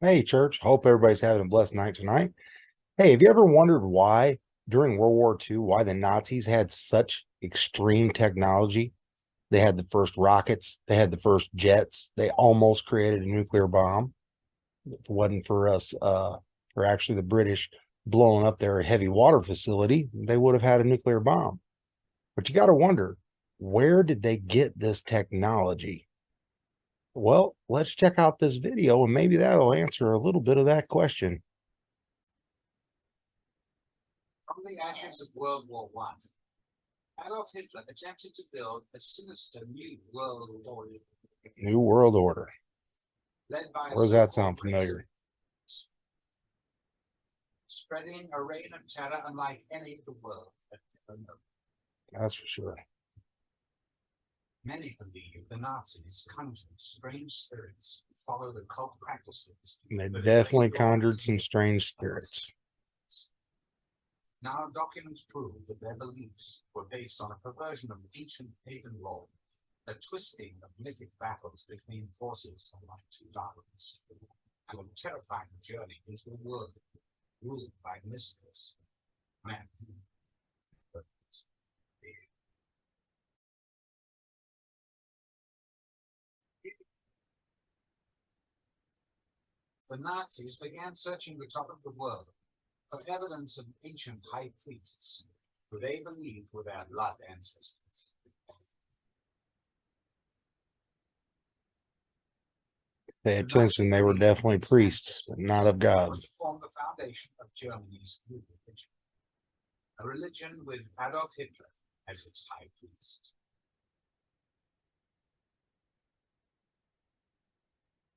Hey, church. Hope everybody's having a blessed night tonight. Hey, have you ever wondered why during World War II, why the Nazis had such extreme technology? They had the first rockets, they had the first jets, they almost created a nuclear bomb. If it wasn't for us, or actually the British blowing up their heavy water facility, they would have had a nuclear bomb. But you got to wonder, where did they get this technology? Well, let's check out this video and maybe that'll answer a little bit of that question. From the ashes of World War I, Adolf Hitler attempted to build a sinister new world order. New world order. Led by Where does that sound familiar? Spreading a reign of terror unlike any the world had ever known. That's for sure. Many believe the Nazis conjured strange spirits and follow the cult practices. They definitely conjured some strange spirits. Now documents prove that their beliefs were based on a perversion of ancient pagan law, a twisting of mythic battles between forces of like two darkness, and a terrifying journey into a world ruled by mysteries. Man. The Nazis began searching the top of the world for evidence of ancient high priests who they believed were their blood ancestors. Pay attention, they were definitely priests, but not of God. Was to form the foundation of Germany's new religion, a religion with Adolf Hitler as its high priest.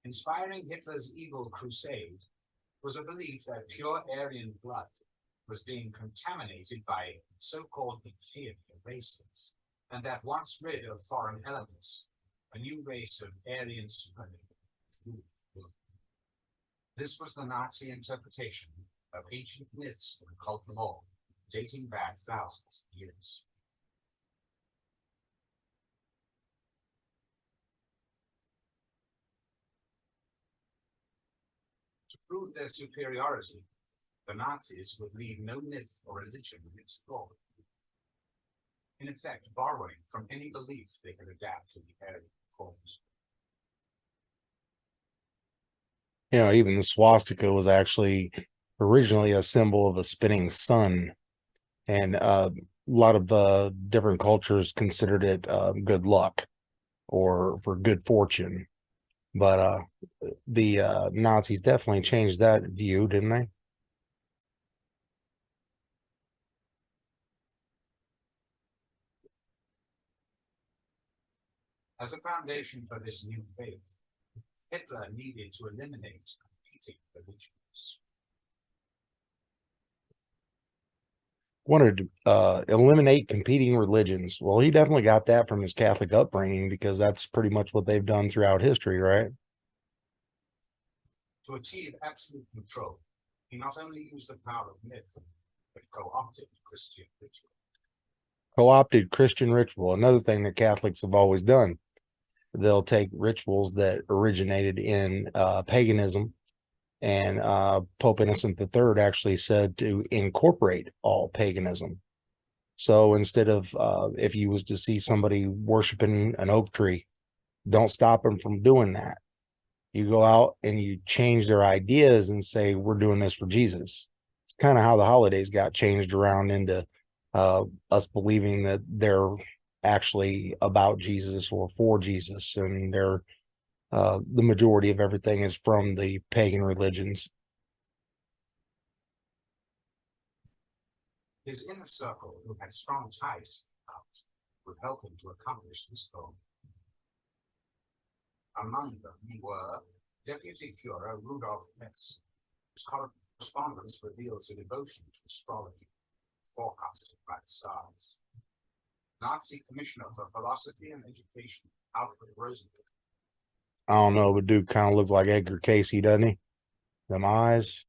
Inspiring Hitler's evil crusade was a belief that pure Aryan blood was being contaminated by so-called inferior races, and that once rid of foreign elements, a new race of Aryan supermen would rule. This was the Nazi interpretation of ancient myths and cult lore, dating back thousands of years. To prove their superiority, the Nazis would leave no myth or religion unexplored, in effect borrowing from any belief they could adapt to the Aryan cause. You know, even the swastika was actually originally a symbol of a spinning sun, and a lot of different cultures considered it good luck or for good fortune. But the Nazis definitely changed that view, didn't they? As a foundation for this new faith, Hitler needed to eliminate competing religions. Wanted to eliminate competing religions. Well, he definitely got that from his Catholic upbringing, because that's pretty much what they've done throughout history, right? To achieve absolute control, he not only used the power of myth, but co-opted Christian ritual. Co-opted Christian ritual, another thing that Catholics have always done. They'll take rituals that originated in paganism, and Pope Innocent III actually said to incorporate all paganism. So instead of if you was to see somebody worshiping an oak tree, don't stop them from doing that. You go out and you change their ideas and say, we're doing this for Jesus. It's kind of how the holidays got changed around into us believing that they're actually about Jesus or for Jesus, and they're the majority of everything is from the pagan religions. His inner circle, who had strong ties to the cult, would help him to accomplish this goal. Among them were Deputy Führer Rudolf Hess, whose correspondence reveals a devotion to astrology, forecasted by the stars. Nazi Commissioner for Philosophy and Education, Alfred Rosenberg. I don't know, but dude kind of looks like Edgar Casey, doesn't he? Them eyes.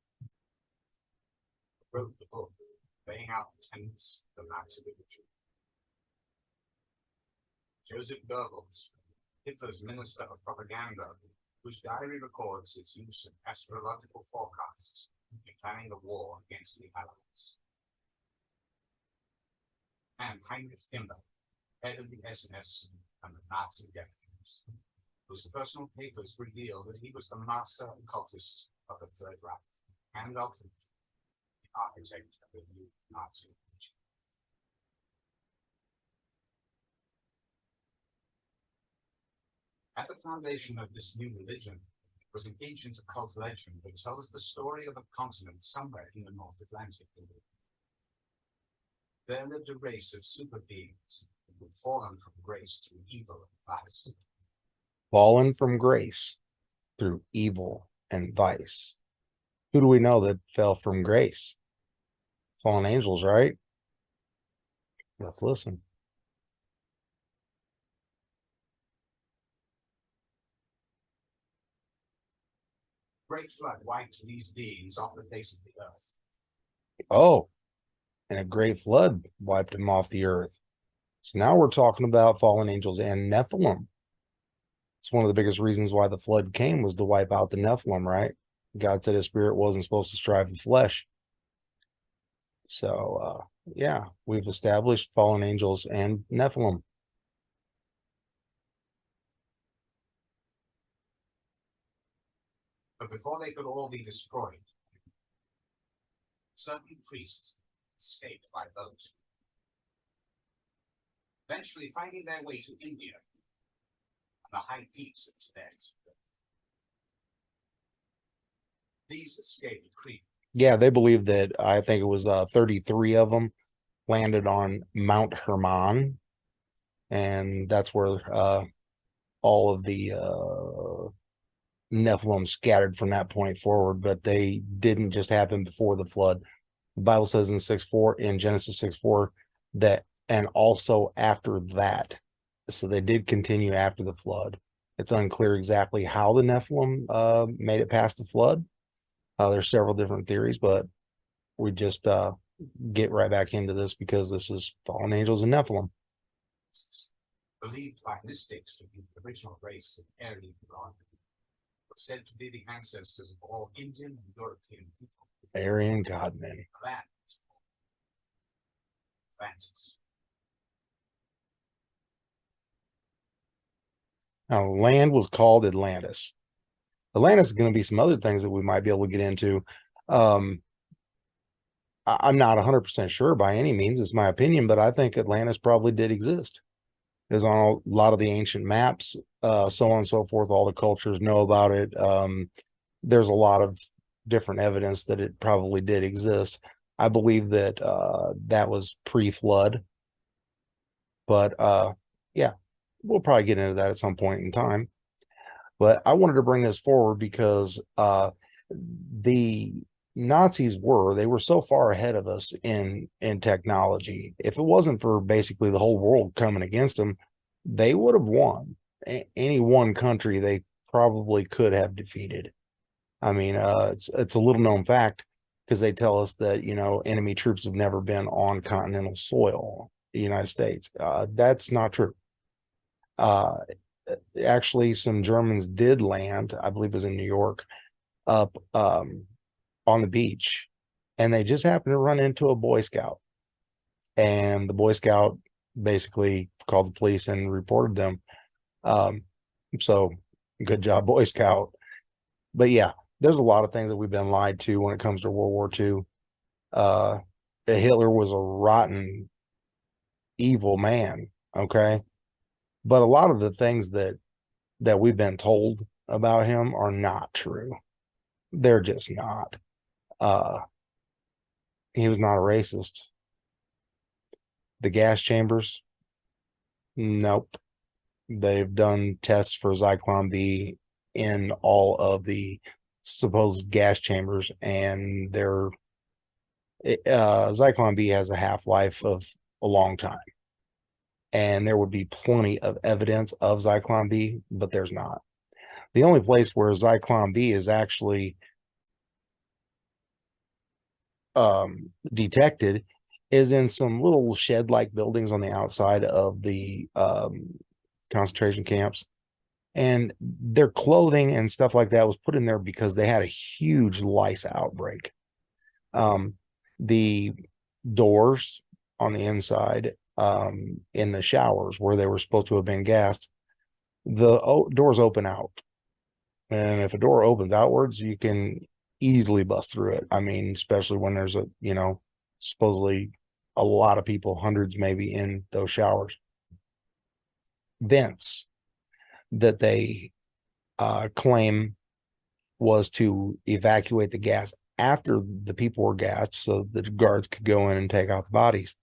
Wrote the book, laying out the tenets of the Nazi religion. Joseph Goebbels, Hitler's Minister of Propaganda, whose diary records his use of astrological forecasts in planning the war against the Allies. And Heinrich Himmler, head of the SS and the Nazi death camps, whose personal papers reveal that he was the master occultist of the Third Reich and ultimately the architect of the new Nazi religion. At the foundation of this new religion was an ancient occult legend that tells the story of a continent somewhere in the North Atlantic. There lived a race of super beings who had fallen from grace through evil and vice. Fallen from grace through evil and vice. Who do we know that fell from grace? Fallen angels, right? Let's listen. Great flood wiped these beings off the face of the earth. Oh, and a great flood wiped them off the earth. So now we're talking about fallen angels and Nephilim. It's one of the biggest reasons why the flood came was to wipe out the Nephilim, right? God said his spirit wasn't supposed to strive with flesh. So, yeah, we've established fallen angels and Nephilim. But before they could all be destroyed, certain priests escaped by boat, eventually finding their way to India and the high peaks of Tibet. These escaped priests. Yeah, they believe that I think it was 33 of them landed on Mount Hermon, and that's where all of the Nephilim scattered from that point forward. But they didn't just happen before the flood. The Bible says in 6:4 in Genesis 6:4 that, and also after that. So they did continue after the flood. It's unclear exactly how the Nephilim made it past the flood. There's several different theories, but we just get right back into this because this is fallen angels and Nephilim. Believed by mystics to be the original race of Aryan God, were said to be the ancestors of all Indian and European people. Aryan godmen. Atlantis. Now, land was called Atlantis. Atlantis is going to be some other things that we might be able to get into. I'm not 100% sure by any means. It's my opinion, but I think Atlantis probably did exist. It's on a lot of the ancient maps, so on and so forth. All the cultures know about it. There's a lot of different evidence that it probably did exist. I believe that that was pre-flood, but yeah, we'll probably get into that at some point in time. But I wanted to bring this forward because the Nazis were so far ahead of us in technology. If it wasn't for basically the whole world coming against them, they would have won. Any one country they probably could have defeated. I mean, it's a little known fact because they tell us that, you know, enemy troops have never been on continental soil, the United States. That's not true. Actually, some Germans did land, I believe it was in New York, up on the beach, and they just happened to run into a Boy Scout, and the Boy Scout basically called the police and reported them. So good job, Boy Scout. But yeah, there's a lot of things that we've been lied to when it comes to World War II. Hitler was a rotten, evil man, okay? But a lot of the things that we've been told about him are not true. They're just not. He was not a racist. The gas chambers, nope. They've done tests for Zyklon B in all of the supposed gas chambers, and they're Zyklon B has a half-life of a long time, and there would be plenty of evidence of Zyklon B, but there's not. The only place where Zyklon B is actually detected is in some little shed-like buildings on the outside of the concentration camps. And their clothing and stuff like that was put in there because they had a huge lice outbreak. The doors on the inside, in the showers where they were supposed to have been gassed, the doors open out. And if a door opens outwards, you can easily bust through it. I mean, especially when there's a, supposedly a lot of people, hundreds maybe, in those showers. Vents that they claim was to evacuate the gas after the people were gassed so the guards could go in and take out the bodies.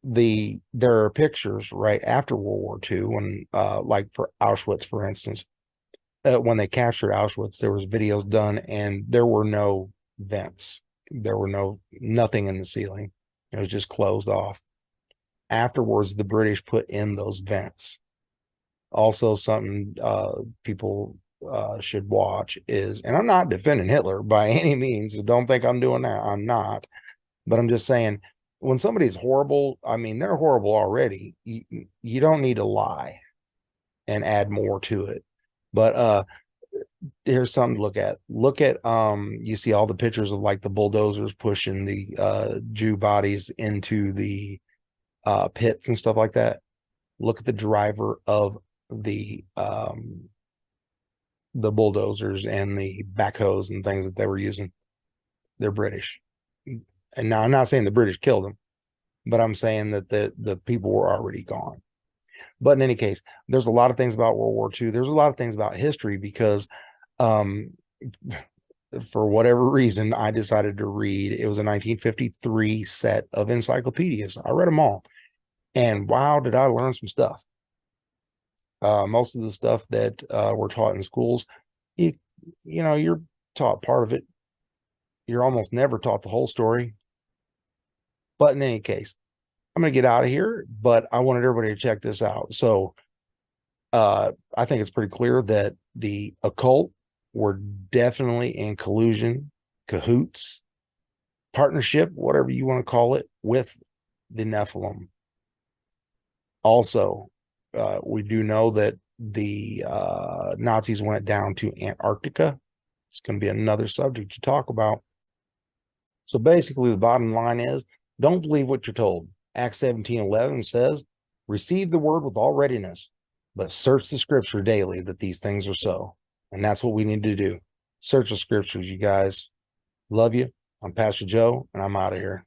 There are pictures right after World War II when, like for Auschwitz, for instance, when they captured Auschwitz, there was videos done and there were no vents. There were nothing in the ceiling. It was just closed off. Afterwards, the British put in those vents. Also, something people should watch is, and I'm not defending Hitler by any means, so don't think I'm doing that. I'm not. But I'm just saying, when somebody's horrible, I mean, they're horrible already. You don't need to lie and add more to it. But here's something to look at. You see all the pictures of like the bulldozers pushing the Jew bodies into the pits and stuff like that. Look at the driver of the bulldozers and the backhoes and things that they were using. They're British. And now I'm not saying the British killed them, but I'm saying that the people were already gone. But in any case, there's a lot of things about World War II. There's a lot of things about history because for whatever reason, I decided to read. It was a 1953 set of encyclopedias. I read them all. And wow, did I learn some stuff. Most of the stuff that we're taught in schools, you're taught part of it. You're almost never taught the whole story. But in any case, I'm going to get out of here, but I wanted everybody to check this out. So I think it's pretty clear that the occult were definitely in collusion, cahoots, partnership, whatever you want to call it, with the Nephilim. Also, we do know that the Nazis went down to Antarctica. It's going to be another subject to talk about. So basically, the bottom line is, don't believe what you're told. Acts 17:11 says, receive the word with all readiness, but search the scripture daily that these things are so. And that's what we need to do. Search the scriptures, you guys. Love you. I'm Pastor Joe, and I'm out of here.